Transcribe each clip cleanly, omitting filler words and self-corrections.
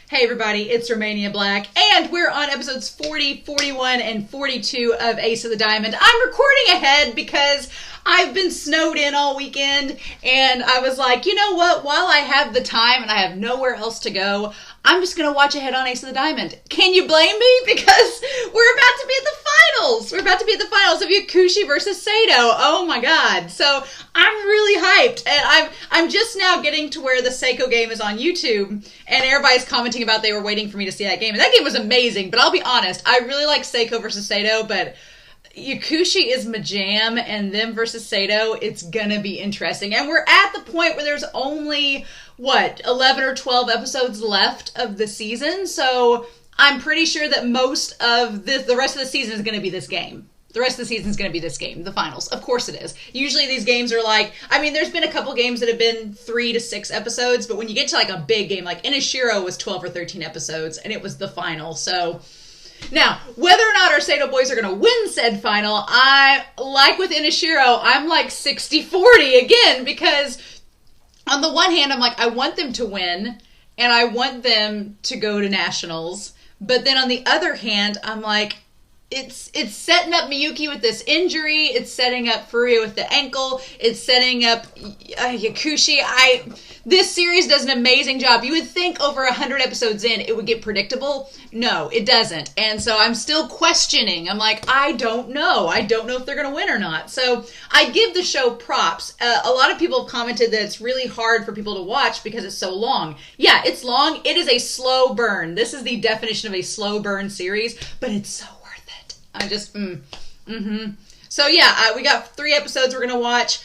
Hey everybody, it's Romania Black, and we're on episodes 40, 41, and 42 of Ace of the Diamond. I'm recording ahead because I've been snowed in all weekend, and I was like, you know what, while I have the time and I have nowhere else to go, I'm just going to watch ahead on Ace of the Diamond. Can you blame me? Because we're about to be at the finals. We're about to be at the finals of Yakushi versus Seido. Oh my god. So I'm really hyped, and I'm just now getting to where the Seiko game is on YouTube, and everybody's commenting about they were waiting for me to see that game. And that game was amazing, but I'll be honest, I really like Seiko versus Seido, but Yakushi is my jam, and them versus Seido, it's gonna be interesting. And we're at the point where there's only, 11 or 12 episodes left of the season, so I'm pretty sure that most of the rest of the season is gonna be this game. The rest of the season is going to be this game, the finals. Of course it is. Usually these games are like, there's been a couple games that have been 3 to 6 episodes, but when you get to like a big game, like Inashiro was 12 or 13 episodes, and it was the final, so... Now, whether or not our Seido boys are going to win said final, like with Inashiro, I'm like 60-40 again, because on the one hand, I'm like, I want them to win, and I want them to go to nationals, but then on the other hand, I'm like, it's setting up Miyuki with this injury, it's setting up Furuya with the ankle, it's setting up Yakushi. This series does an amazing job. You would think over 100 episodes in it would get predictable. No, it doesn't. And so I'm still questioning. I'm like, I don't know. I don't know if they're going to win or not. So I give the show props. A lot of people have commented that it's really hard for people to watch because it's so long. Yeah, it's long. It is a slow burn. This is the definition of a slow burn series, but it's so I just, So yeah, we got 3 episodes we're going to watch.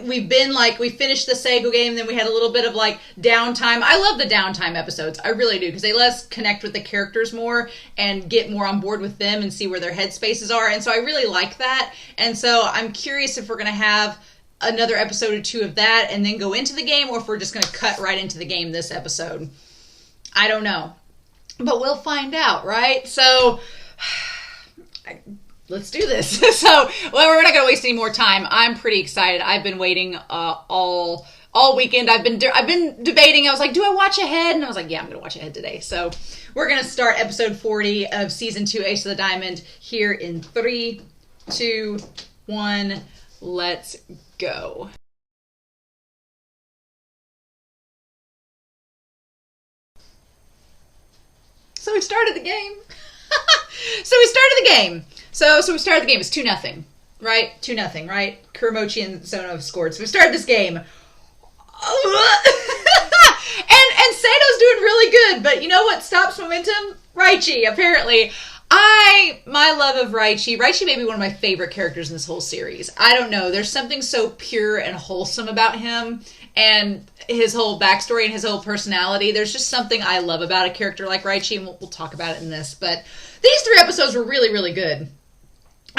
We finished the Seigo game, then we had a little bit of like downtime. I love the downtime episodes. I really do, because they let us connect with the characters more and get more on board with them and see where their headspaces are. And so I really like that. And so I'm curious if we're going to have another episode or 2 of that and then go into the game, or if we're just going to cut right into the game this episode. I don't know. But we'll find out, right? So... let's do this. We're not going to waste any more time. I'm pretty excited. I've been waiting all weekend. I've been debating. I was like, do I watch ahead? And I was like, yeah, I'm going to watch ahead today. So we're going to start episode 40 of season 2 Ace of the Diamond here in 3, 2, 1. Let's go. So we started the game. So we started the game. It's 2-0, right? 2-0, right? Kuramochi and Zono have scored. So we started this game. And Seido's doing really good, but you know what stops momentum? Raichi, apparently. My love of Raichi may be one of my favorite characters in this whole series. I don't know. There's something so pure and wholesome about him and his whole backstory and his whole personality. There's just something I love about a character like Raichi, and we'll talk about it in this. But these 3 episodes were really, really good.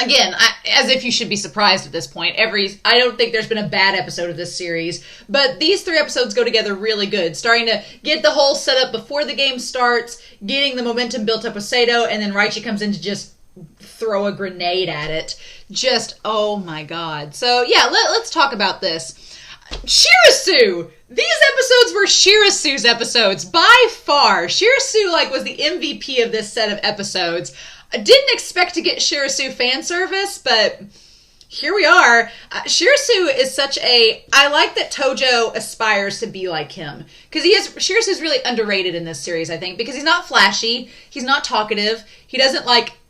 Again, as if you should be surprised at this point. I don't think there's been a bad episode of this series, but these 3 episodes go together really good. Starting to get the whole setup before the game starts, getting the momentum built up with Seido, and then Raichi comes in to just throw a grenade at it. Just, oh my god. So yeah, let's talk about this. SHIRASU! These episodes were SHIRASU's episodes, by far. SHIRASU, was the MVP of this set of episodes. I didn't expect to get SHIRASU fan service, but here we are. SHIRASU is I like that Tojo aspires to be like him. Because SHIRASU is really underrated in this series, I think, because he's not flashy, he's not talkative, he doesn't,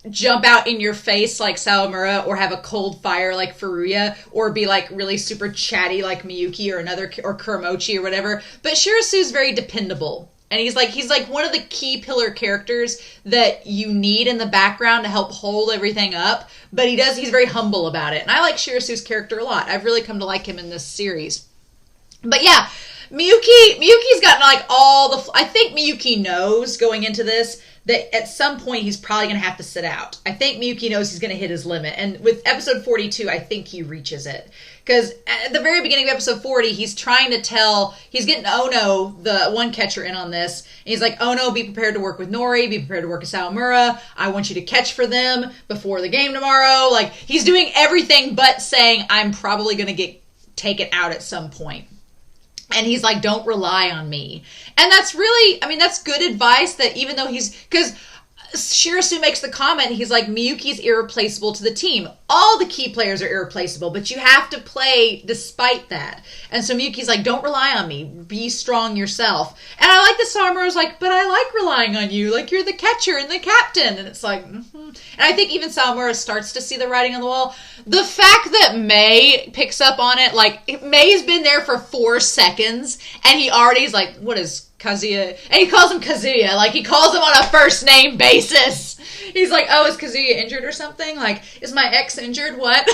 jump out in your face like Sawamura, or have a cold fire like Furuya, or be really super chatty like Miyuki or Kuramochi or whatever. But SHIRASU's very dependable. And he's one of the key pillar characters that you need in the background to help hold everything up. But he's very humble about it. And I like SHIRASU's character a lot. I've really come to like him in this series. But yeah, Miyuki's gotten I think Miyuki knows going into this that at some point he's probably going to have to sit out. I think Miyuki knows he's going to hit his limit. And with episode 42, I think he reaches it. Because at the very beginning of episode 40, he's getting Ono, the one catcher, in on this. And he's like, Ono, be prepared to work with Nori, be prepared to work with Sawamura. I want you to catch for them before the game tomorrow. He's doing everything but saying, I'm probably going to get taken out at some point. And he's like, don't rely on me. And that's really, I mean, that's good advice that even though because Shirasu makes the comment, he's like, Miyuki's irreplaceable to the team. All the key players are irreplaceable, but you have to play despite that. And so Miyuki's like, don't rely on me. Be strong yourself. And I like that Sawamura's like, but I like relying on you. Like, you're the catcher and the captain. And it's like, And I think even Sawamura starts to see the writing on the wall. The fact that May picks up on it, like, May's been there for 4 seconds, and he already is like, what is Kazuya? And he calls him Kazuya. Like, he calls him on a first name basis. He's like, oh, is Kazuya injured or something? Like, is my ex injured? What?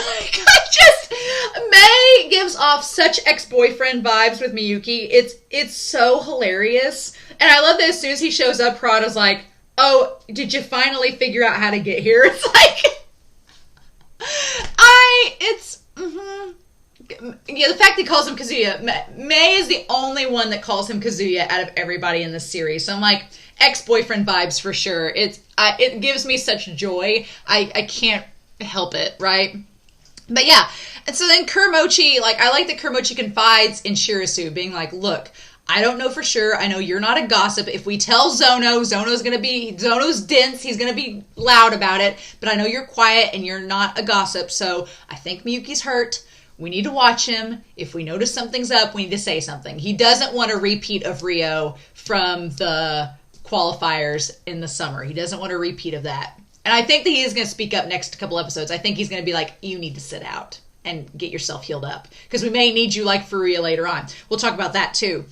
May gives off such ex-boyfriend vibes with Miyuki. It's so hilarious. And I love that as soon as he shows up, Harada's like, oh, did you finally figure out how to get here? It's like, yeah, the fact that he calls him Kazuya. May is the only one that calls him Kazuya out of everybody in this series. So I'm like, ex-boyfriend vibes for sure. It gives me such joy. I can't help it, right? But yeah, and so then Kuramochi, like, I like that Kuramochi confides in Shirasu, being like, look, I don't know for sure. I know you're not a gossip. If we tell Zono's dense. He's going to be loud about it. But I know you're quiet and you're not a gossip. So I think Miyuki's hurt. We need to watch him. If we notice something's up, we need to say something. He doesn't want a repeat of Rio from the qualifiers in the summer. He doesn't want a repeat of that. And I think that he is going to speak up next couple episodes. I think he's going to be like, you need to sit out and get yourself healed up. Because we may need you like Furuya later on. We'll talk about that too.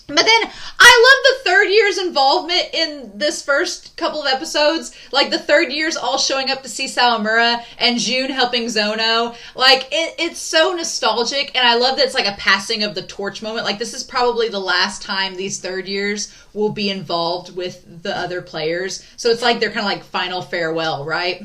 But then, I love the third year's involvement in this first couple of episodes. Like, the third year's all showing up to see Sawamura, and June helping Zono. Like, it's so nostalgic, and I love that it's like a passing of the torch moment. Like, this is probably the last time these third years will be involved with the other players. So it's like they're kind of like final farewell, right?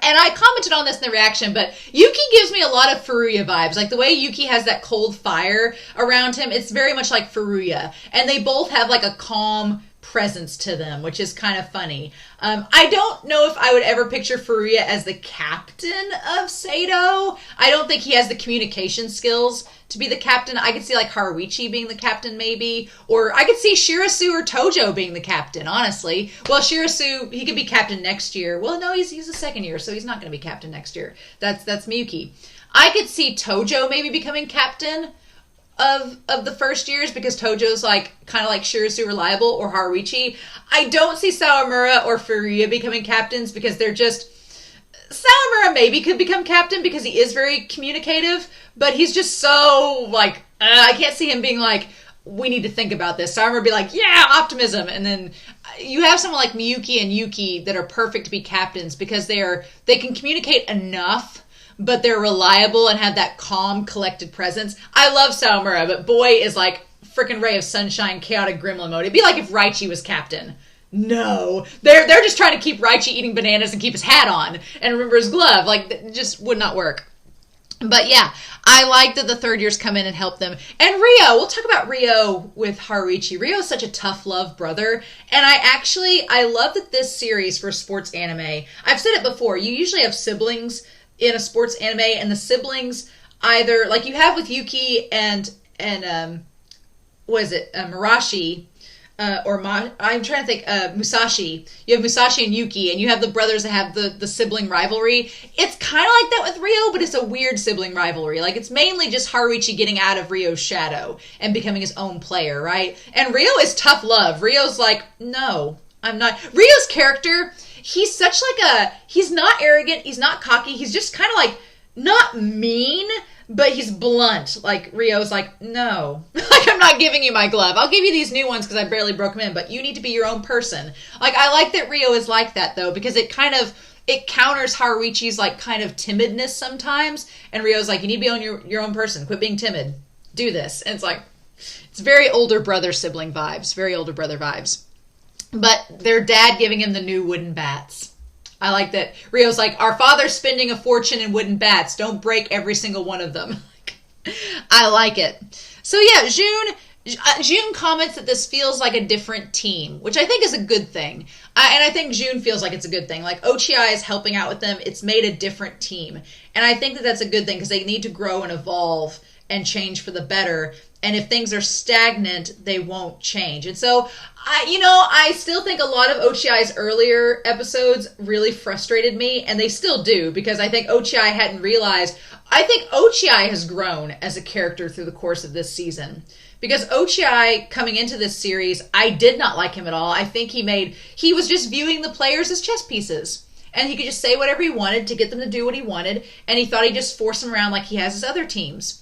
And I commented on this in the reaction, but Yuki gives me a lot of Furuya vibes. Like, the way Yuki has that cold fire around him, it's very much like Furuya. And they both have, like, a calm presence to them, which is kind of funny. I don't know if I would ever picture Furuya as the captain of Seido. I don't think he has the communication skills to be the captain. I could see, like, Hariichi being the captain, maybe. Or I could see Shirasu or Tojo being the captain, honestly. Well, Shirasu, he could be captain next year. Well, no, he's a second year, so he's not going to be captain next year. That's Miyuki. I could see Tojo maybe becoming captain of the first years, because Tojo's like kind of like Shirasu reliable, or Hariichi. I don't see Sawamura or Furuya becoming captains, because they're just... Sawamura maybe could become captain because he is very communicative, but he's just so like, I can't see him being like, we need to think about this. Sawamura would be like, yeah, optimism. And then you have someone like Miyuki and Yuki that are perfect to be captains, because they can communicate enough, but they're reliable and have that calm, collected presence. I love Sawamura, but boy is like freaking ray of sunshine, chaotic gremlin mode. It'd be like if Raichi was captain. No. They're just trying to keep Raichi eating bananas and keep his hat on and remember his glove. Like, it just would not work. But yeah, I like that the third years come in and help them. And Rio, we'll talk about Rio with Hariichi. Rio is such a tough love brother. And I love that this series for sports anime, I've said it before, you usually have siblings in a sports anime, and the siblings either, like you have with Yuki and Murashi, I'm trying to think, Musashi. You have Musashi and Yuki, and you have the brothers that have the sibling rivalry. It's kind of like that with Rio, but it's a weird sibling rivalry. Like, it's mainly just Hariichi getting out of Rio's shadow and becoming his own player, right? And Rio is tough love. Rio's like, no, I'm not. Rio's character, he's such like he's not arrogant, he's not cocky, he's just kind of like, not mean, but he's blunt. Like, Rio's like, no. Like, I'm not giving you my glove. I'll give you these new ones because I barely broke them in, but you need to be your own person. Like, I like that Rio is like that, though, because it counters Hariichi's, like, kind of timidness sometimes. And Rio's like, you need to be on your own person. Quit being timid. Do this. And it's like, it's very older brother-sibling vibes. Very older brother vibes. But their dad giving him the new wooden bats. I like that Rio's like, our father's spending a fortune in wooden bats. Don't break every single one of them. I like it. So yeah, June comments that this feels like a different team, which I think is a good thing. And I think June feels like it's a good thing. Like, Ochi is helping out with them. It's made a different team. And I think that that's a good thing, because they need to grow and evolve and change for the better. And if things are stagnant, they won't change. And so, I still think a lot of Ochiai's earlier episodes really frustrated me, and they still do, because I think Ochiai hadn't realized. I think Ochiai has grown as a character through the course of this season. Because Ochiai, coming into this series, I did not like him at all. I think he was just viewing the players as chess pieces. And he could just say whatever he wanted to get them to do what he wanted, and he thought he'd just force them around like he has his other teams.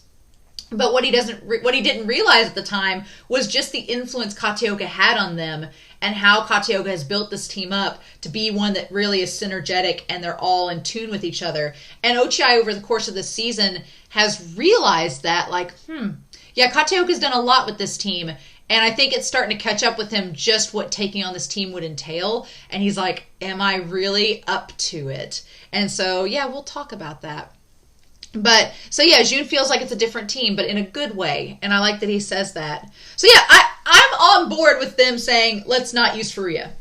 But what he didn't realize at the time was just the influence Kataoka had on them, and how Kataoka has built this team up to be one that really is synergetic, and they're all in tune with each other. And Ochiai, over the course of this season, has realized that, like, Kataoka's done a lot with this team, and I think it's starting to catch up with him just what taking on this team would entail. And he's like, am I really up to it? And so, we'll talk about that. But, so Jun feels like it's a different team, but in a good way. And I like that he says that. So I'm on board with them saying, let's not use Furuya.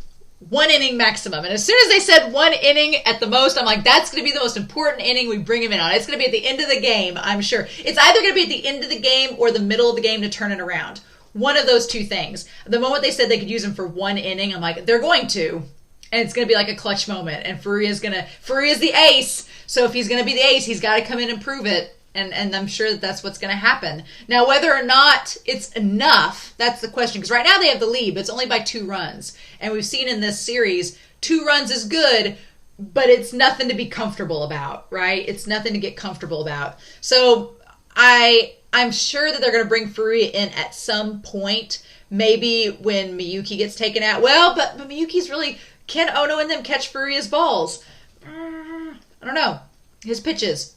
1 inning maximum. And as soon as they said 1 inning at the most, I'm like, that's going to be the most important inning we bring him in on. It's going to be at the end of the game, I'm sure. It's either going to be at the end of the game or the middle of the game to turn it around. One of those two things. The moment they said they could use him for 1 inning, I'm like, they're going to. And it's going to be like a clutch moment. And Furuya's the ace. So if he's going to be the ace, he's got to come in and prove it. And I'm sure that's what's going to happen. Now, whether or not it's enough, that's the question. Because right now they have the lead, but it's only by 2 runs. And we've seen in this series, 2 runs is good, but it's nothing to be comfortable about, right? It's nothing to get comfortable about. So I'm sure that they're going to bring Furuya in at some point. Maybe when Miyuki gets taken out. Well, but Miyuki's really... Can Ono and them catch Furuya's balls? I don't know. His pitches.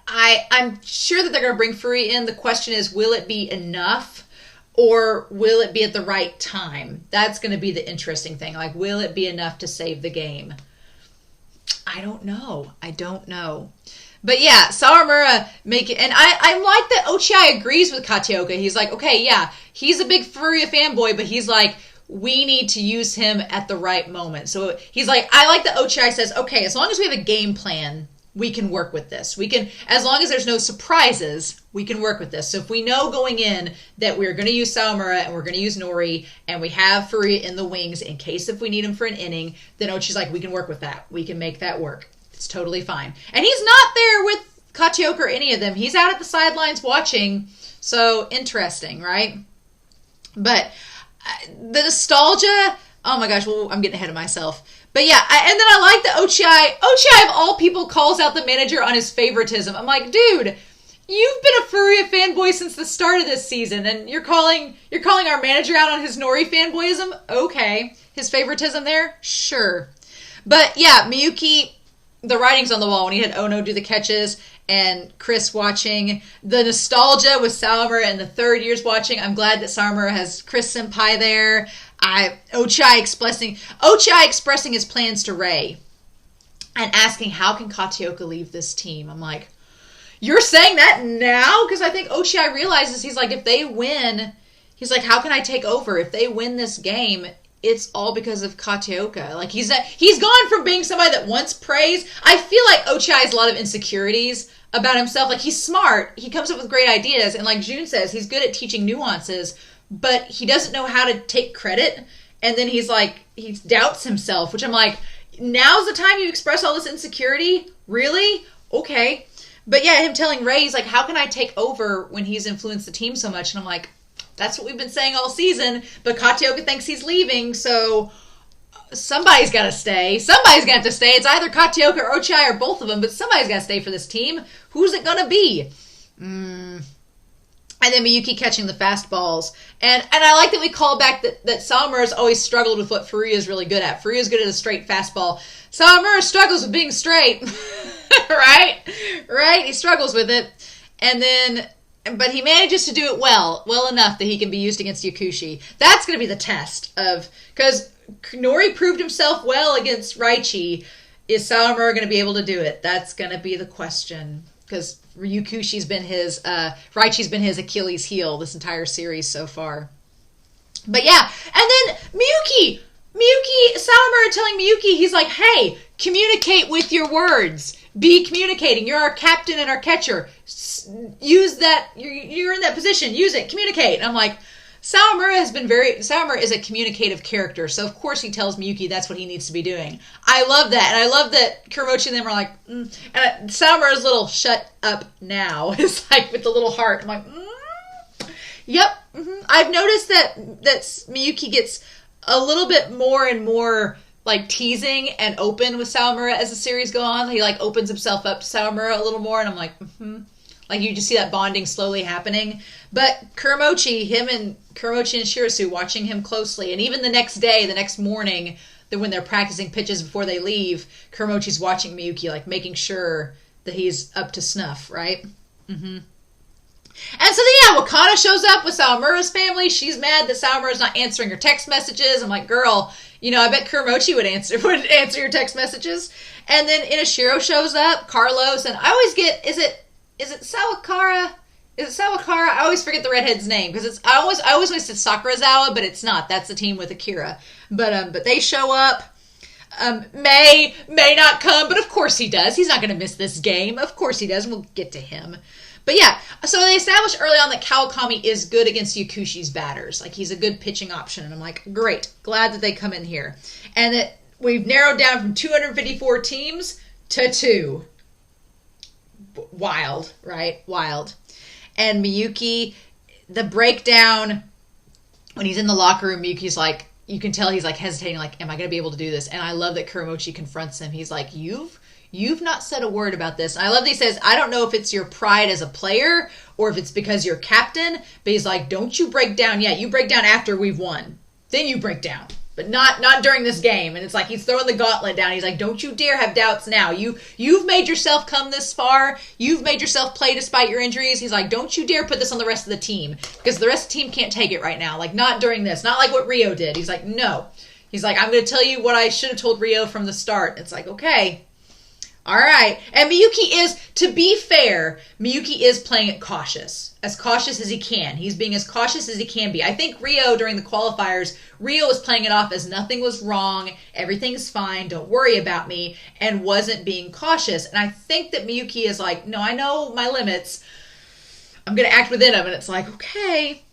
I'm sure that they're going to bring Furuya in. The question is, will it be enough? Or will it be at the right time? That's going to be the interesting thing. Like, will it be enough to save the game? I don't know. But Sawamura make it. And I like that Ochiai agrees with Kataoka. He's like, okay, he's a big Furuya fanboy, but he's like, we need to use him at the right moment. So he's like, I like that Ochiai says, okay, as long as we have a game plan, we can work with this. We can, as long as there's no surprises, we can work with this. So if we know going in that we're going to use Sawamura and we're going to use Nori and we have Furuya in the wings in case if we need him for an inning, then Ochi's like, we can work with that. We can make that work. It's totally fine. And he's not there with Kataoka or any of them. He's out at the sidelines watching. So interesting, right? But the nostalgia, oh my gosh, well, I'm getting ahead of myself. But and then I like that Ochiai of all people calls out the manager on his favoritism. I'm like, dude, you've been a Furuya fanboy since the start of this season, and you're calling our manager out on his Nori fanboyism? Okay. His favoritism there? Sure. But Miyuki, the writing's on the wall when he had Ono do the catches and Chris watching. The nostalgia with Sawamura and the third years watching. I'm glad that Sawamura has Chris Senpai there. Ochiai expressing his plans to Rei and asking, how can Kataoka leave this team? I'm like, you're saying that now? Because I think Ochiai realizes, he's like, if they win, he's like, how can I take over? If they win this game, it's all because of Kataoka. Like, he's gone from being somebody that wants praise. I feel like Ochiai has a lot of insecurities about himself. Like, he's smart. He comes up with great ideas. And like June says, he's good at teaching nuances, but he doesn't know how to take credit. And then he's like, he doubts himself, which I'm like, now's the time you express all this insecurity? Really? Okay. But him telling Rei, he's like, how can I take over when he's influenced the team so much? And I'm like, that's what we've been saying all season, but Kataoka thinks he's leaving, so somebody's got to stay. Somebody's going to have to stay. It's either Kataoka or Ochiai or both of them, but somebody's got to stay for this team. Who's it going to be? And then Miyuki catching the fastballs. And I like that we call back that Sawamura's always struggled with what Furuya's really good at. Furuya's good at a straight fastball. Sawamura struggles with being straight. Right? He struggles with it. But he manages to do it well enough that he can be used against Yakushi. That's going to be the test because Nori proved himself well against Raichi. Is Sawamura going to be able to do it? That's going to be the question, because Raichi's been his Achilles heel this entire series so far. But and then Miyuki, Sawamura telling Miyuki, he's like, hey, communicate with your words. Be communicating. You're our captain and our catcher. Use that. You're in that position. Use it. Communicate. And I'm like, Sawamura is a communicative character, so of course he tells Miyuki that's what he needs to be doing. I love that, and I love that Kuramochi and them are like, And Sawamura's little "shut up now" is like with the little heart. I'm like, Yep. I've noticed that Miyuki gets a little bit more and more like teasing and open with Sawamura as the series goes on. He like opens himself up to Sawamura a little more, and I'm like, Like, you just see that bonding slowly happening. But Kuramochi and Shirasu watching him closely. And even the next morning, when they're practicing pitches before they leave, Kuramochi's watching Miyuki, like, making sure that he's up to snuff, right? And so then, Wakana shows up with Sawamura's family. She's mad that Sawamura's not answering her text messages. I'm like, girl, I bet Kuramochi would answer your text messages. And then Inashiro shows up, Carlos, and I always get, is it Sawakara? Is it Sawakara? I always forget the redhead's name because I always want to say Sakurazawa, but it's not. That's the team with Akira. But they show up. May not come, but of course he does. He's not going to miss this game. Of course he does. We'll get to him. But yeah, so they established early on that Kawakami is good against Yakushi's batters. Like, he's a good pitching option. And I'm like, great. Glad that they come in here. And that we've narrowed down from 254 teams to 2. Wild, right? Wild. And Miyuki, the breakdown, when he's in the locker room, Miyuki's like, you can tell he's like hesitating, like, am I going to be able to do this? And I love that Kuramochi confronts him. He's like, You've not said a word about this. And I love that he says, I don't know if it's your pride as a player or if it's because you're captain, but he's like, don't you break down yet. You break down after we've won. Then you break down. But not during this game. And it's like he's throwing the gauntlet down. He's like, don't you dare have doubts now. You've made yourself come this far. You've made yourself play despite your injuries. He's like, don't you dare put this on the rest of the team. Because the rest of the team can't take it right now. Like, not during this. Not like what Rio did. He's like, no. He's like, I'm going to tell you what I should have told Rio from the start. It's like, okay. All right. And Miyuki is, to be fair, Miyuki is playing it cautious as he can. He's being as cautious as he can be. I think Rio, during the qualifiers, Rio was playing it off as nothing was wrong, everything's fine, don't worry about me, and wasn't being cautious. And I think that Miyuki is like, no, I know my limits. I'm going to act within them. And it's like, okay.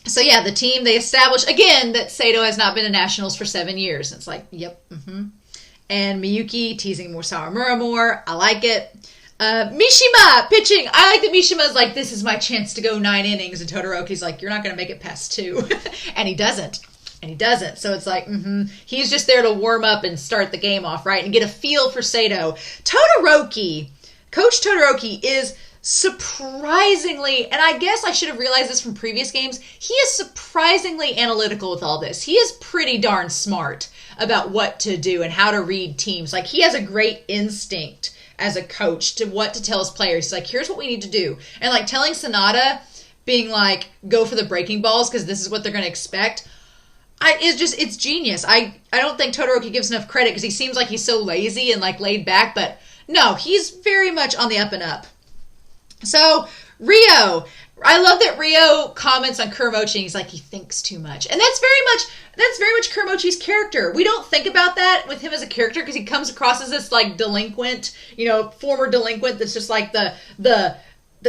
So yeah, the team, they established, again, that Seido has not been to nationals for 7 years. And it's like, yep, And Miyuki teasing Sawamura more. I like it. Mishima pitching. I like that Mishima's like, this is my chance to go 9 innings. And Todoroki's like, you're not going to make it past 2. And he doesn't. So it's like, he's just there to warm up and start the game off, right? And get a feel for Seido. Coach Todoroki is surprisingly, and I guess I should have realized this from previous games, he is surprisingly analytical with all this. He is pretty darn smart about what to do and how to read teams. Like, he has a great instinct as a coach to what to tell his players. He's like, here's what we need to do. And like telling Sanada, being like, go for the breaking balls because this is what they're going to expect. It's genius. I don't think Todoroki gives enough credit because he seems like he's so lazy and like laid back, but no, he's very much on the up and up. So, Rio. I love that Rio comments on Kuramochi and he's like, he thinks too much. And that's very much Kuramochi's character. We don't think about that with him as a character because he comes across as this like delinquent, former delinquent that's just like the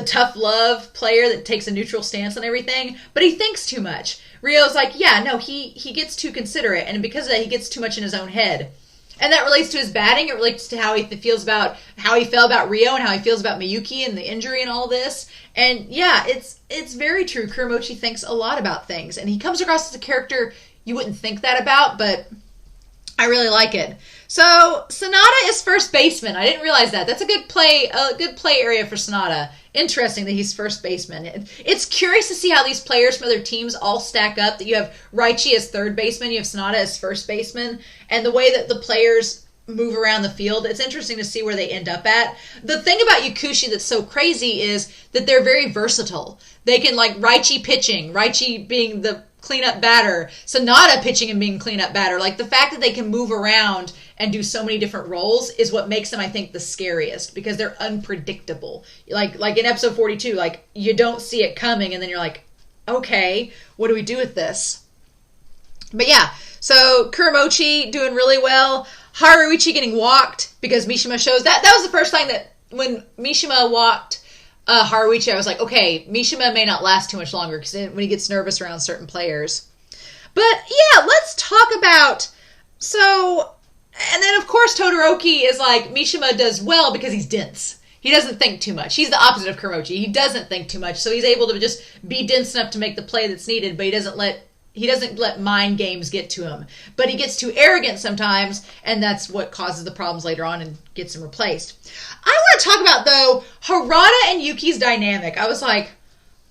tough love player that takes a neutral stance on everything. But he thinks too much. Rio's like, yeah, no, he gets too considerate. And because of that, he gets too much in his own head. And that relates to his batting. It relates to how he felt about Rio and how he feels about Miyuki and the injury and all this. And yeah, it's very true. Kuramochi thinks a lot about things. And he comes across as a character you wouldn't think that about, but I really like it. So Sanada is first baseman. I didn't realize that. That's a good play area for Sanada. Interesting that he's first baseman. It's curious to see how these players from other teams all stack up. That you have Raichi as third baseman, you have Sanada as first baseman, and the way that the players move around the field, it's interesting to see where they end up at. The thing about Yakushi that's so crazy is that they're very versatile. They can, like, Raichi pitching, Raichi being the cleanup batter, Sanada pitching and being cleanup batter. Like, the fact that they can move around and do so many different roles is what makes them, I think, the scariest because they're unpredictable. Like in episode 42, like, you don't see it coming and then you're like, okay, what do we do with this? But yeah, so Kuramochi doing really well. Haruichi getting walked because Mishima shows that. That was the first time that when Mishima walked Haruichi, I was like, okay, Mishima may not last too much longer because when he gets nervous around certain players. But yeah, let's talk about, and then of course Todoroki is like, Mishima does well because he's dense. He doesn't think too much. He's the opposite of Kuramochi. He doesn't think too much, so he's able to just be dense enough to make the play that's needed, but he doesn't let mind games get to him. But he gets too arrogant sometimes, and that's what causes the problems later on and gets him replaced. I want to talk about, though, Harada and Yuki's dynamic. I was like,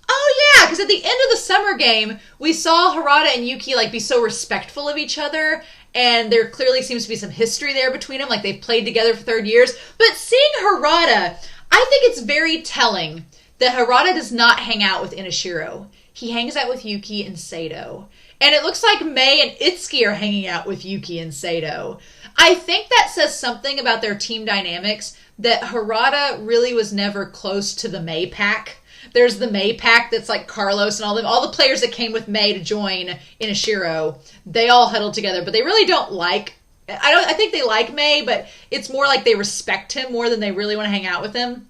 oh yeah, because at the end of the summer game, we saw Harada and Yuki like be so respectful of each other, and there clearly seems to be some history there between them, like they've played together for 30 years. But seeing Harada, I think it's very telling that Harada does not hang out with Inashiro. He hangs out with Yuki and Seido. And it looks like Mei and Itsuki are hanging out with Yuki and Seido. I think that says something about their team dynamics, that Harada really was never close to the Mei pack. There's the Mei pack that's like Carlos and all the players that came with Mei to join Inashiro. They all huddled together, but they really don't like. I think they like Mei, but it's more like they respect him more than they really want to hang out with him.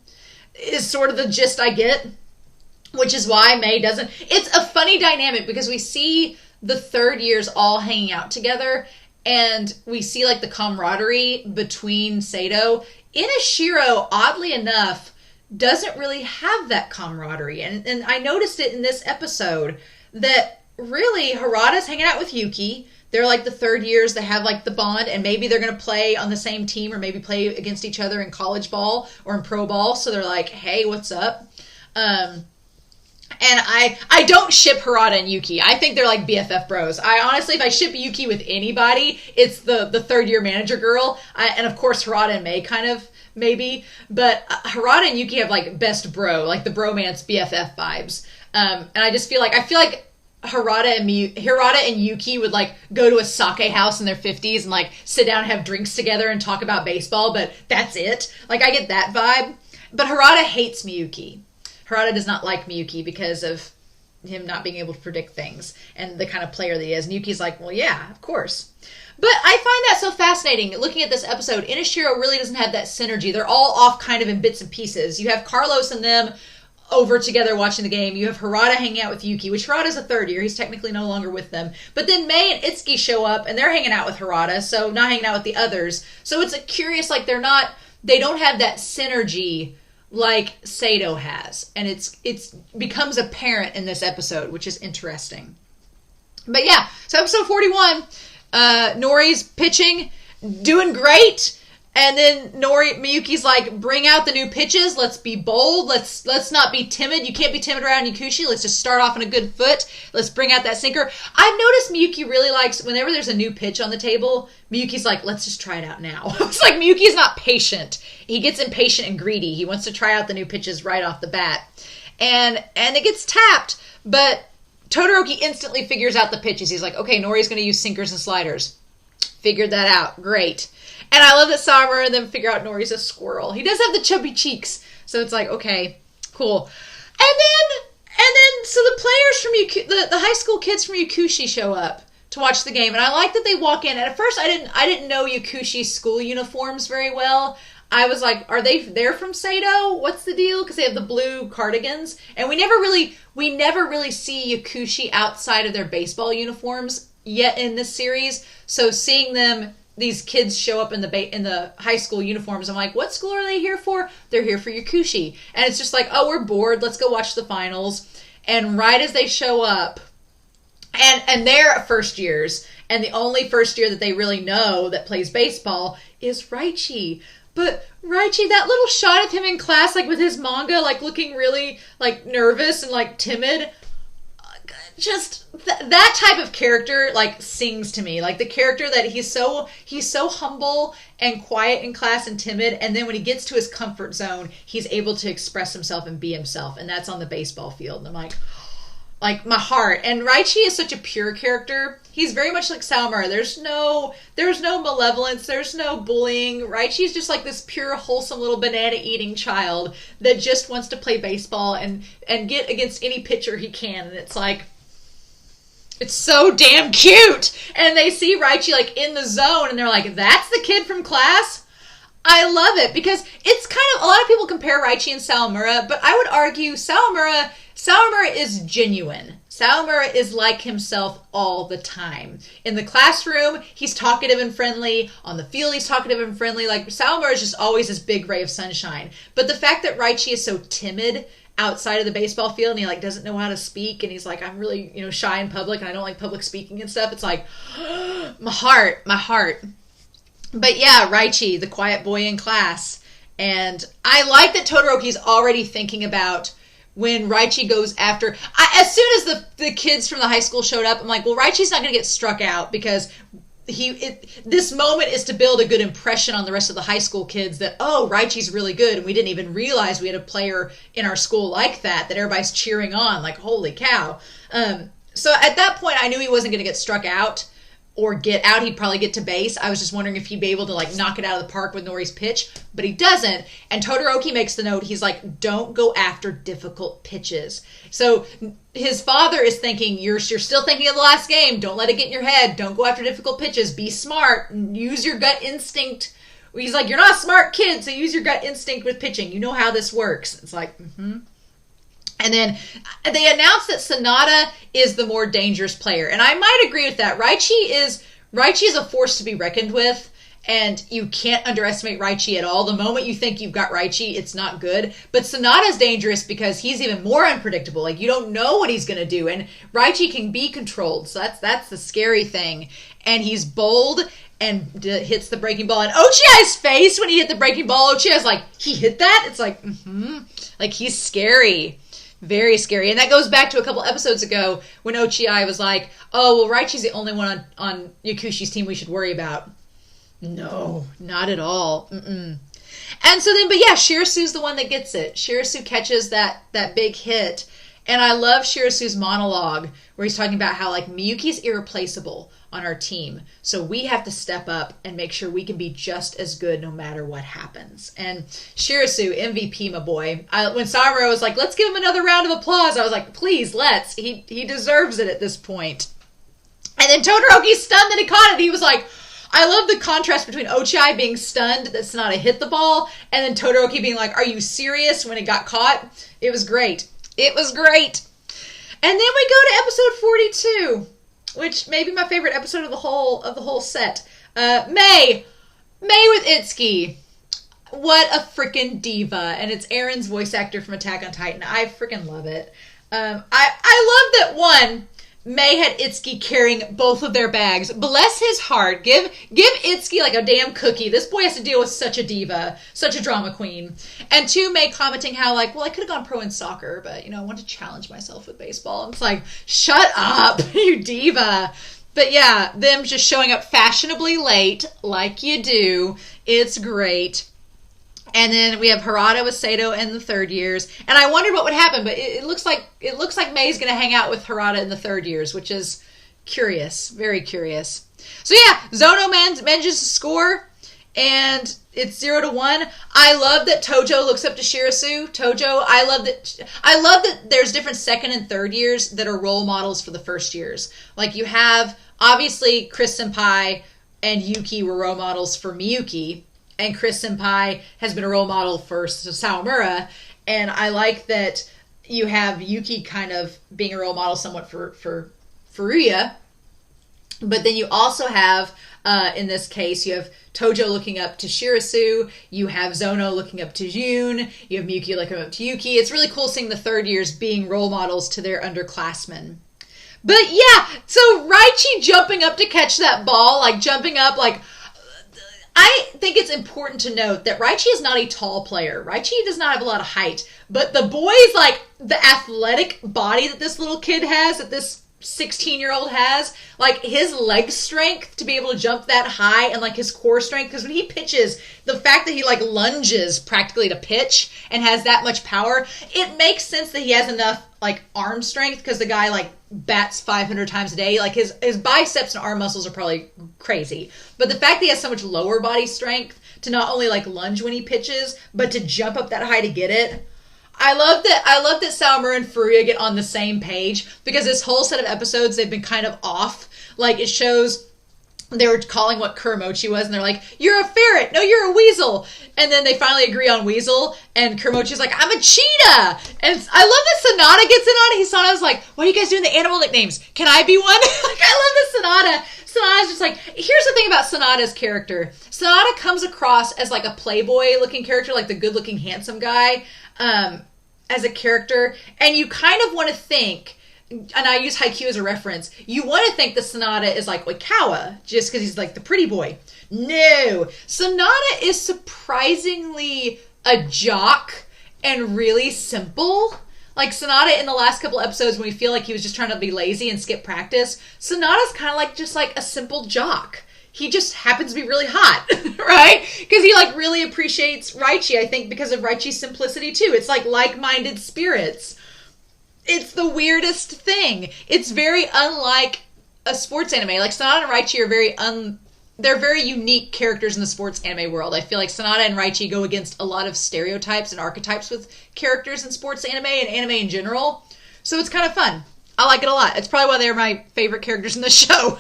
Is sort of the gist I get, which is why Mei doesn't. It's a funny dynamic because we see the third years all hanging out together, and we see like the camaraderie between Seido. Inashiro, oddly enough, doesn't really have that camaraderie. And I noticed it in this episode that really Harada's hanging out with Yuki. They're like the third years, they have like the bond, and maybe they're going to play on the same team or maybe play against each other in college ball or in pro ball. So they're like, hey, what's up? And I don't ship Harada and Yuki. I think they're like BFF bros. I honestly, if I ship Yuki with anybody, it's the third year manager girl. And of course Harada and Mei kind of, maybe, but Harada and Yuki have like best bro, like the bromance BFF vibes. And I feel like Harada and Yuki would like go to a sake house in their 50s and like sit down and have drinks together and talk about baseball, but that's it. Like I get that vibe. But Harada hates Miyuki. Harada does not like Miyuki because of him not being able to predict things and the kind of player that he is. And Yuki's like, well, yeah, of course. But I find that so fascinating. Looking at this episode, Inashiro really doesn't have that synergy. They're all off kind of in bits and pieces. You have Carlos and them over together watching the game. You have Harada hanging out with Yuki, which Harada's a third year. He's technically no longer with them. But then Mei and Itsuki show up, and they're hanging out with Harada, so not hanging out with the others. So it's curious, like they don't have that synergy like Seido has. And it's becomes apparent in this episode, which is interesting. But yeah, so episode 41, Nori's pitching, doing great. And then Miyuki's like, bring out the new pitches. Let's be bold. Let's not be timid. You can't be timid around Yakushi. Let's just start off on a good foot. Let's bring out that sinker. I've noticed Miyuki really likes, whenever there's a new pitch on the table, Miyuki's like, let's just try it out now. It's like Miyuki's not patient. He gets impatient and greedy. He wants to try out the new pitches right off the bat. And it gets tapped, but Todoroki instantly figures out the pitches. He's like, okay, Nori's going to use sinkers and sliders. Figured that out. Great. And I love that Samura and then figure out Nori's a squirrel. He does have the chubby cheeks. So it's like, okay, cool. And then so the players from the high school kids from Yakushi show up to watch the game. And I like that they walk in. And at first I didn't know Yakushi's school uniforms very well. I was like, are they're from Seido? What's the deal? Because they have the blue cardigans. And we never really see Yakushi outside of their baseball uniforms yet in this series. So seeing them, these kids show up in the high school uniforms, I'm like, what school are they here for? They're here for Yakushi. And it's just like, oh, we're bored. Let's go watch the finals. And right as they show up, and they're first years, and the only first year that they really know that plays baseball is Raichi. But Raichi, that little shot of him in class, like with his manga, like looking really like nervous and like timid, just that type of character like sings to me. Like the character that he's so humble and quiet in class and timid, and then when he gets to his comfort zone, he's able to express himself and be himself, and that's on the baseball field. And I'm like my heart. And Raichi is such a pure character. He's very much like Samura. There's no malevolence. There's no bullying. Raichi's just like this pure, wholesome little banana-eating child that just wants to play baseball and get against any pitcher he can. And it's like, It's so damn cute. And they see Raichi like in the zone and they're like, that's the kid from class? I love it because it's kind of, a lot of people compare Raichi and Sawamura, but I would argue Sawamura is genuine. Sawamura is like himself all the time. In the classroom, he's talkative and friendly. On the field, he's talkative and friendly. Like, Sawamura is just always this big ray of sunshine. But the fact that Raichi is so timid outside of the baseball field and he like doesn't know how to speak and he's like, I'm really, shy in public and I don't like public speaking and stuff. It's like, my heart. But yeah, Raichi, the quiet boy in class. And I like that Todoroki's already thinking about when Raichi goes after... as soon as the kids from the high school showed up, I'm like, well, Raichi's not going to get struck out because this moment is to build a good impression on the rest of the high school kids that, oh, Raichi's really good, and we didn't even realize we had a player in our school like that everybody's cheering on, like, holy cow. So at that point, I knew he wasn't going to get struck out or get out. He'd probably get to base. I was just wondering if he'd be able to like knock it out of the park with Nori's pitch, but he doesn't. And Todoroki makes the note, he's like, don't go after difficult pitches. So his father is thinking, you're still thinking of the last game. Don't let it get in your head. Don't go after difficult pitches. Be smart. Use your gut instinct. He's like, you're not a smart kid, so use your gut instinct with pitching. You know how this works. It's like, And then they announced that Sanada is the more dangerous player. And I might agree with that. Raichi is a force to be reckoned with. And you can't underestimate Raichi at all. The moment you think you've got Raichi, it's not good. But Sanada's dangerous because he's even more unpredictable. Like, you don't know what he's going to do. And Raichi can be controlled. So that's the scary thing. And he's bold and hits the breaking ball. And Ochiai's face when he hit the breaking ball, Ochiai's like, he hit that? It's like, Like, he's scary. Very scary. And that goes back to a couple episodes ago when Ochiai was like, oh, well, Raichi's the only one on Yakushi's team we should worry about. No, not at all. And so then, but yeah, Shirasu's the one that gets it. Shirasu catches that big hit. And I love Shirasu's monologue where he's talking about how like Miyuki's irreplaceable on our team. So we have to step up and make sure we can be just as good no matter what happens. And Shirasu, MVP, my boy. When Sawamura was like, let's give him another round of applause, I was like, please, let's. He deserves it at this point. And then Todoroki's stunned that he caught it. He was like, I love the contrast between Ochiai being stunned that Sanada hit the ball and then Todoroki being like, are you serious when it got caught? It was great. It was great. And then we go to episode 42, which may be my favorite episode of the whole set. May with Itsuki. What a freaking diva. And it's Aaron's voice actor from Attack on Titan. I freaking love it. I love that one, May had Itsuki carrying both of their bags. Bless his heart. Give Itsuki like a damn cookie. This boy has to deal with such a diva, such a drama queen. And two, May commenting how like, well, I could have gone pro in soccer, but I want to challenge myself with baseball. And it's like, shut up, you diva. But yeah, them just showing up fashionably late, like you do. It's great. And then we have Harada with Seido in the third years. And I wondered what would happen, but it looks like May's going to hang out with Harada in the third years, which is curious, very curious. So yeah, Zono manages to score, and it's 0-1. I love that Tojo looks up to Shirasu. Tojo, I love that there's different second and third years that are role models for the first years. Like you have, obviously, Chris Senpai and Yuki were role models for Miyuki. And Chris Senpai has been a role model for Sawamura. And I like that you have Yuki kind of being a role model somewhat for Furuya. But then you also have, in this case, you have Tojo looking up to Shirasu. You have Zono looking up to Jun. You have Miyuki looking up to Yuki. It's really cool seeing the third years being role models to their underclassmen. But yeah, so Raichi jumping up to catch that ball, like jumping up, like... I think it's important to note that Raichi is not a tall player. Raichi does not have a lot of height, but the boy's like the athletic body that this little kid has, that this 16-year-old has, like his leg strength to be able to jump that high and like his core strength, because when he pitches, the fact that he like lunges practically to pitch and has that much power, it makes sense that he has enough like arm strength because the guy like bats 500 times a day. Like his biceps and arm muscles are probably crazy. But the fact that he has so much lower body strength to not only like lunge when he pitches, but to jump up that high to get it, I love that Saomura and Furuya get on the same page, because this whole set of episodes, they've been kind of off. Like, it shows they were calling what Kuramochi was, and they're like, you're a ferret! No, you're a weasel! And then they finally agree on weasel, and Kuramochi's like, I'm a cheetah! And I love that Sanada gets in on it. Sanada's like, what are you guys doing the animal nicknames? Can I be one? Like, I love that Sanada's just like, here's the thing about Sanada's character. Sanada comes across as like a playboy looking character, like the good looking handsome guy, as a character, and you kind of want to think, and I use Haikyuu as a reference, you want to think that Sanada is like Oikawa, just because he's like the pretty boy. No! Sanada is surprisingly a jock and really simple. Like, Sanada in the last couple episodes, when we feel like he was just trying to be lazy and skip practice, Sanada's kind of like just like a simple jock. He just happens to be really hot, right? Because he like really appreciates Raichi, I think, because of Raichi's simplicity too. It's like-minded spirits. It's the weirdest thing. It's very unlike a sports anime. Like, Sanada and Raichi are they're very unique characters in the sports anime world. I feel like Sanada and Raichi go against a lot of stereotypes and archetypes with characters in sports anime and anime in general. So it's kind of fun. I like it a lot. It's probably why they're my favorite characters in the show.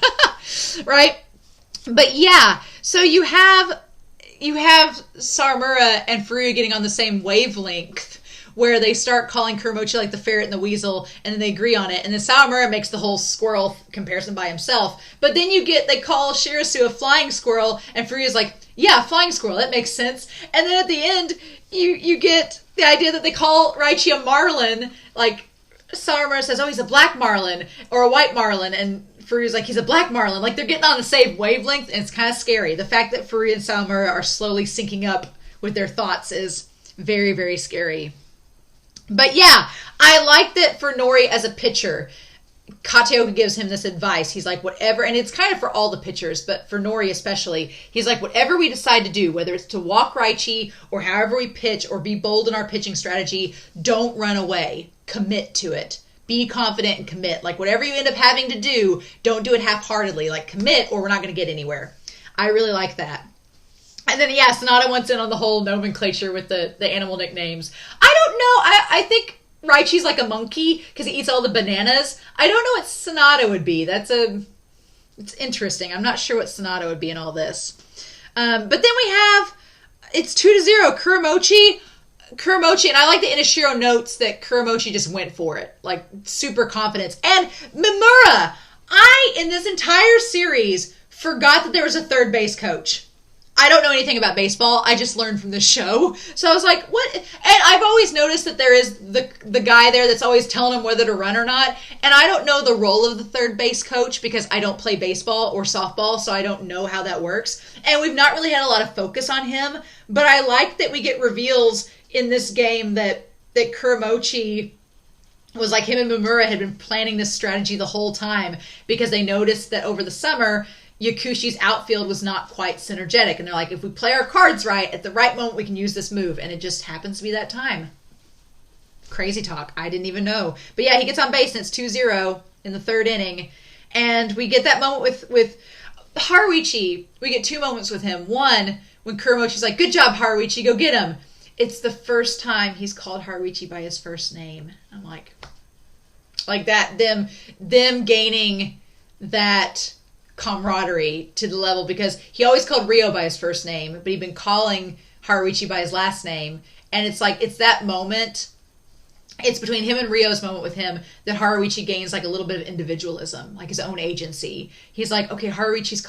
Right? But yeah, so you have Saomura and Furuya getting on the same wavelength, where they start calling Kuramochi like the ferret and the weasel, and then they agree on it. And then Saomura makes the whole squirrel comparison by himself. But then they call Shirasu a flying squirrel, and Furuya's like, yeah, flying squirrel, that makes sense. And then at the end, you get the idea that they call Raichi a marlin. Like, Saomura says, oh, he's a black marlin, or a white marlin, and Furuya's like, he's a black marlin. Like, they're getting on the same wavelength, and it's kind of scary. The fact that Furuya and Saomura are slowly syncing up with their thoughts is very, very scary. But yeah, I like that for Nori as a pitcher, Kateoka gives him this advice. He's like, whatever, and it's kind of for all the pitchers, but for Nori especially, he's like, whatever we decide to do, whether it's to walk Raichi or however we pitch or be bold in our pitching strategy, don't run away. Commit to it. Be confident and commit. Like, whatever you end up having to do, don't do it half-heartedly. Like, commit or we're not going to get anywhere. I really like that. And then, yeah, Sanada wants in on the whole nomenclature with the animal nicknames. I don't know. I think Raichi's like a monkey because he eats all the bananas. I don't know what Sanada would be. It's interesting. I'm not sure what Sanada would be in all this. But then we have, it's 2-0, Kuramochi, and I like that Inashiro notes that Kuramochi just went for it. Like, super confidence. And Mimura! In this entire series, forgot that there was a third base coach. I don't know anything about baseball. I just learned from this show. So I was like, what? And I've always noticed that there is the guy there that's always telling him whether to run or not. And I don't know the role of the third base coach because I don't play baseball or softball, so I don't know how that works. And we've not really had a lot of focus on him. But I like that we get reveals in this game that Kuramochi was like, him and Mimura had been planning this strategy the whole time because they noticed that over the summer, Yakushi's outfield was not quite synergetic. And they're like, if we play our cards right, at the right moment, we can use this move. And it just happens to be that time. Crazy talk. I didn't even know. But yeah, he gets on base and it's 2-0 in the third inning. And we get that moment with Haruichi. We get two moments with him. One, when Kuramochi's like, good job, Haruichi, go get him. It's the first time he's called Haruichi by his first name. I'm like that, them gaining that camaraderie to the level, because he always called Ryo by his first name, but he'd been calling Haruichi by his last name. And it's like, it's that moment, it's between him and Ryo's moment with him that Haruichi gains like a little bit of individualism, like his own agency. He's like, okay, Kuramochi's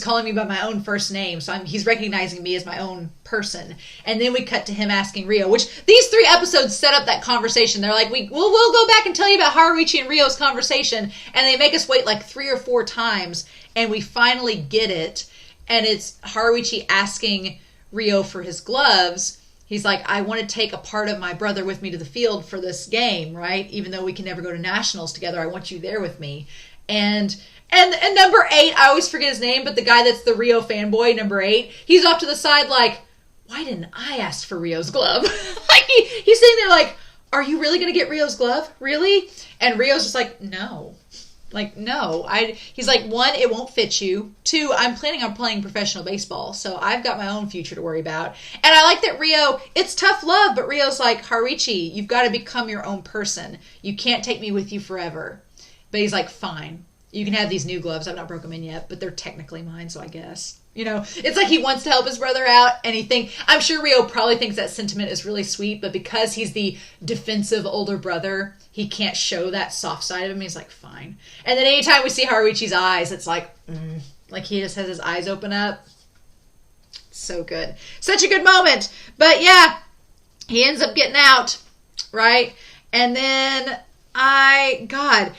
calling me by my own first name, so he's recognizing me as my own person. And then we cut to him asking Ryo, which these 3 episodes set up that conversation. They're like, we'll go back and tell you about Haruichi and Ryo's conversation, and they make us wait like 3 or 4 times, and we finally get it, and it's Haruichi asking Ryo for his gloves. He's like, I want to take a part of my brother with me to the field for this game, right? Even though we can never go to nationals together, I want you there with me. And number 8, I always forget his name, but the guy that's the Ryo fanboy, number 8, he's off to the side like, why didn't I ask for Ryo's glove? Like he's sitting there like, are you really going to get Ryo's glove? Really? And Ryo's just like, no. Like, no. He's like, one, it won't fit you. Two, I'm planning on playing professional baseball, so I've got my own future to worry about. And I like that Ryo, it's tough love, but Ryo's like, Harichi, you've got to become your own person. You can't take me with you forever. But he's like, fine. You can have these new gloves. I've not broken them in yet, but they're technically mine, so I guess. You know, it's like he wants to help his brother out, and I'm sure Ryo probably thinks that sentiment is really sweet, but because he's the defensive older brother, he can't show that soft side of him. He's like, fine. And then anytime we see Harichi's eyes, it's like, like he just has his eyes open up. So good. Such a good moment. But yeah, he ends up getting out, right? And then Raichi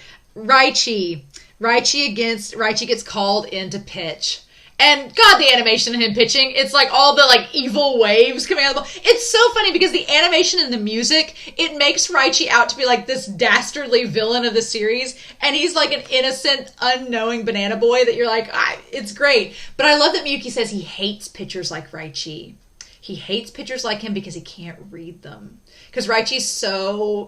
gets called in to pitch. And God, the animation of him pitching, it's like all the like evil waves coming out of the ball. It's so funny because the animation and the music, it makes Raichi out to be like this dastardly villain of the series. And he's like an innocent, unknowing banana boy that you're like, it's great. But I love that Miyuki says he hates pitchers like Raichi. He hates pitchers like him because he can't read them. Because Raichi's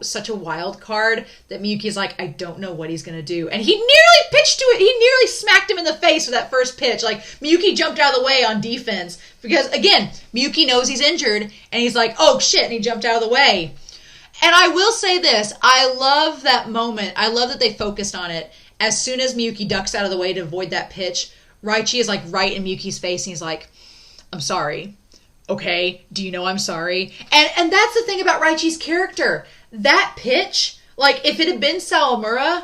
such a wild card that Miyuki's like, I don't know what he's going to do. And he nearly pitched to it. He nearly smacked him in the face with that first pitch. Like, Miyuki jumped out of the way on defense. Because, again, Miyuki knows he's injured. And he's like, oh, shit. And he jumped out of the way. And I will say this. I love that moment. I love that they focused on it. As soon as Miyuki ducks out of the way to avoid that pitch, Raichi is like right in Miyuki's face. And he's like, I'm sorry. Okay, do you know I'm sorry? And that's the thing about Raichi's character. That pitch, like, if it had been Sawamura,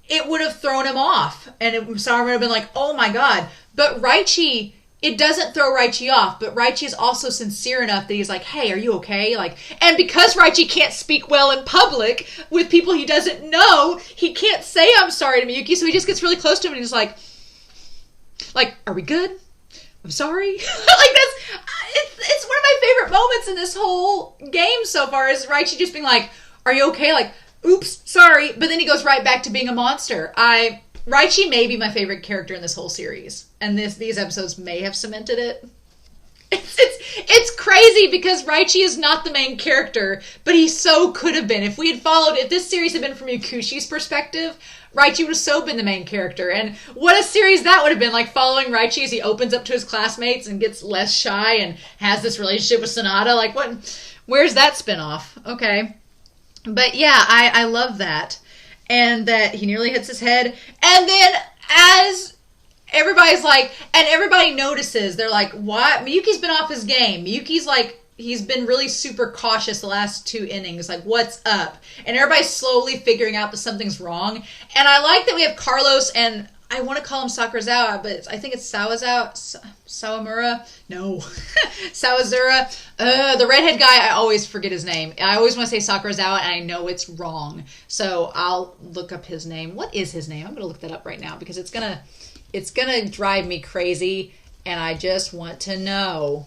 it would have thrown him off. And Sawamura would have been like, oh my God. But Raichi, it doesn't throw Raichi off. But Raichi is also sincere enough that he's like, hey, are you okay? Like, and because Raichi can't speak well in public with people he doesn't know, he can't say I'm sorry to Miyuki. So he just gets really close to him and he's like, are we good? I'm sorry. It's one of my favorite moments in this whole game so far is Raichi just being like, are you okay? Like, oops, sorry. But then he goes right back to being a monster. Raichi may be my favorite character in this whole series. And these episodes may have cemented it. It's crazy because Raichi is not the main character, but he so could have been. If this series had been from Yakushi's perspective, Raichi would have so been the main character. And what a series that would have been, like following Raichi as he opens up to his classmates and gets less shy and has this relationship with Sonata. Like, where's that spinoff? Okay. But yeah, I love that. And that he nearly hits his head. And then as everybody's like, and everybody notices, they're like, what? Miyuki's been off his game. Miyuki's like, he's been really super cautious the last 2 innings. Like, what's up? And everybody's slowly figuring out that something's wrong. And I like that we have Carlos and I want to call him Sakurazawa, but I think it's Sawamura. No. Sawazura. The redhead guy, I always forget his name. I always want to say Sakurazawa, and I know it's wrong. So I'll look up his name. What is his name? I'm going to look that up right now because it's going to drive me crazy, and I just want to know.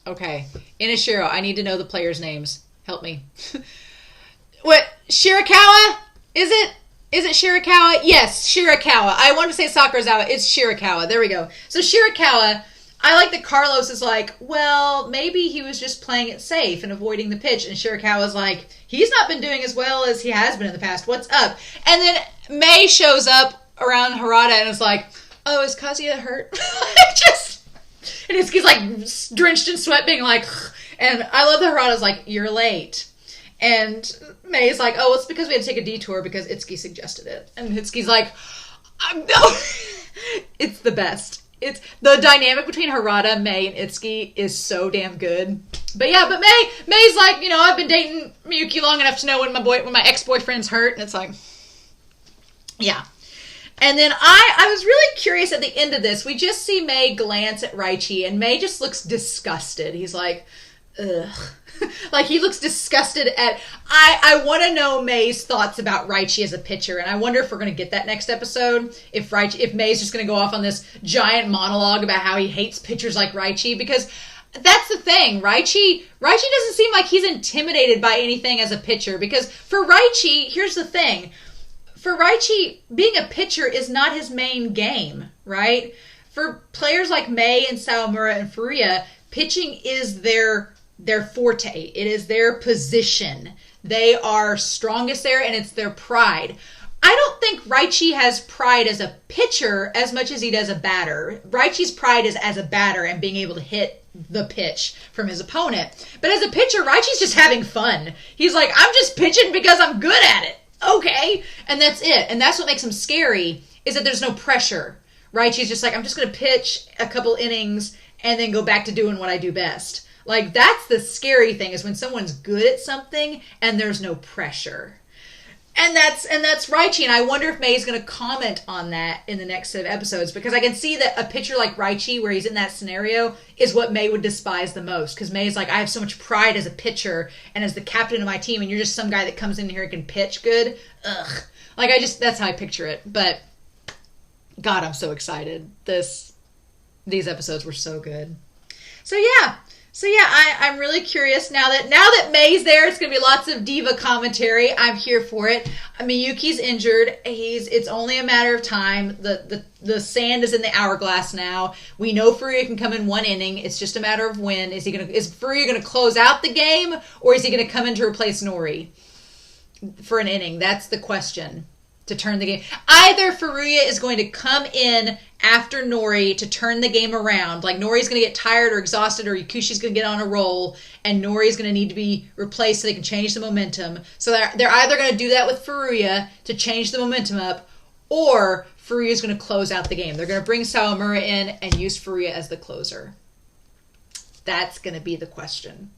Okay. Inashiro, I need to know the players' names. Help me. What? Shirakawa? Is it? Is it Shirakawa? Yes, Shirakawa. I want to say Sakurazawa. It's Shirakawa. There we go. So Shirakawa, I like that Carlos is like, well, maybe he was just playing it safe and avoiding the pitch. And Shirakawa's like, he's not been doing as well as he has been in the past. What's up? And then Mei shows up around Harada and is like, oh, is Kazuya hurt? And he's like drenched in sweat being like, and I love that Harada's like, you're late. And May's like, oh, it's because we had to take a detour because Itsuki suggested it. And Itsuki's like, no. It's the best. It's the dynamic between Harada, Mei, and Itsuki is so damn good. But yeah, but May's like, you know, I've been dating Miyuki long enough to know when my ex-boyfriend's hurt. And it's like, yeah. And then I was really curious at the end of this. We just see Mei glance at Raichi, and Mei just looks disgusted. He's like, ugh. Like, he looks disgusted at... I want to know Mei's thoughts about Raichi as a pitcher, and I wonder if we're going to get that next episode. If Mei's just going to go off on this giant monologue about how he hates pitchers like Raichi, because that's the thing. Raichi doesn't seem like he's intimidated by anything as a pitcher, because for Raichi, here's the thing. For Raichi, being a pitcher is not his main game, right? For players like Mei and Sawamura and Furuya, pitching is their forte. It is their position. They are strongest there, and it's their pride. I don't think Raichi has pride as a pitcher as much as he does a batter. Raichi's pride is as a batter and being able to hit the pitch from his opponent. But as a pitcher, Raichi's just having fun. He's like, I'm just pitching because I'm good at it. Okay. And that's it. And that's what makes him scary, is that there's no pressure. Raichi's just like, I'm just going to pitch a couple innings and then go back to doing what I do best. Like, that's the scary thing, is when someone's good at something and there's no pressure. And that's Raichi, and I wonder if Mei's going to comment on that in the next set of episodes, because I can see that a pitcher like Raichi, where he's in that scenario, is what Mei would despise the most, because Mei's like, I have so much pride as a pitcher and as the captain of my team, and you're just some guy that comes in here and can pitch good. Ugh. Like, that's how I picture it. But God, I'm so excited. These episodes were so good. So yeah, I'm really curious now that Mei's there. It's gonna be lots of diva commentary. I'm here for it. Miyuki's injured. It's only a matter of time. The sand is in the hourglass now. We know Furuya can come in one inning. It's just a matter of when. Is Furuya gonna close out the game, or is he gonna come in to replace Nori for an inning? That's the question. To turn the game. Either Furuya is going to come in after Nori to turn the game around. Like, Nori's going to get tired or exhausted, or Yakushi's going to get on a roll, and Nori's going to need to be replaced so they can change the momentum. So they're either going to do that with Furuya to change the momentum up, or Furuya's going to close out the game. They're going to bring Sawamura in and use Furuya as the closer. That's going to be the question.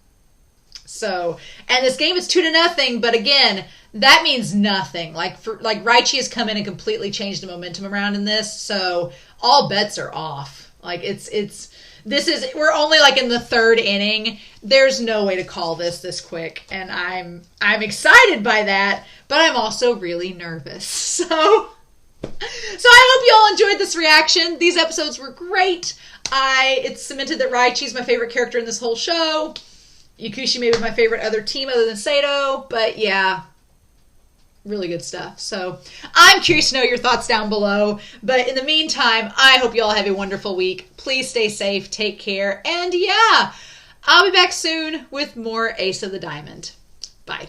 So, and this game is 2-0, but again, that means nothing. Like Raichi has come in and completely changed the momentum around in this, so all bets are off. Like, we're only like in the third inning. There's no way to call this quick, and I'm excited by that, but I'm also really nervous. So I hope you all enjoyed this reaction. These episodes were great. It's cemented that Raichi's my favorite character in this whole show. Yakushi may be my favorite other team other than Seido, but yeah, really good stuff. So I'm curious to know your thoughts down below. But in the meantime, I hope you all have a wonderful week. Please stay safe, take care, and yeah, I'll be back soon with more Ace of the Diamond. Bye.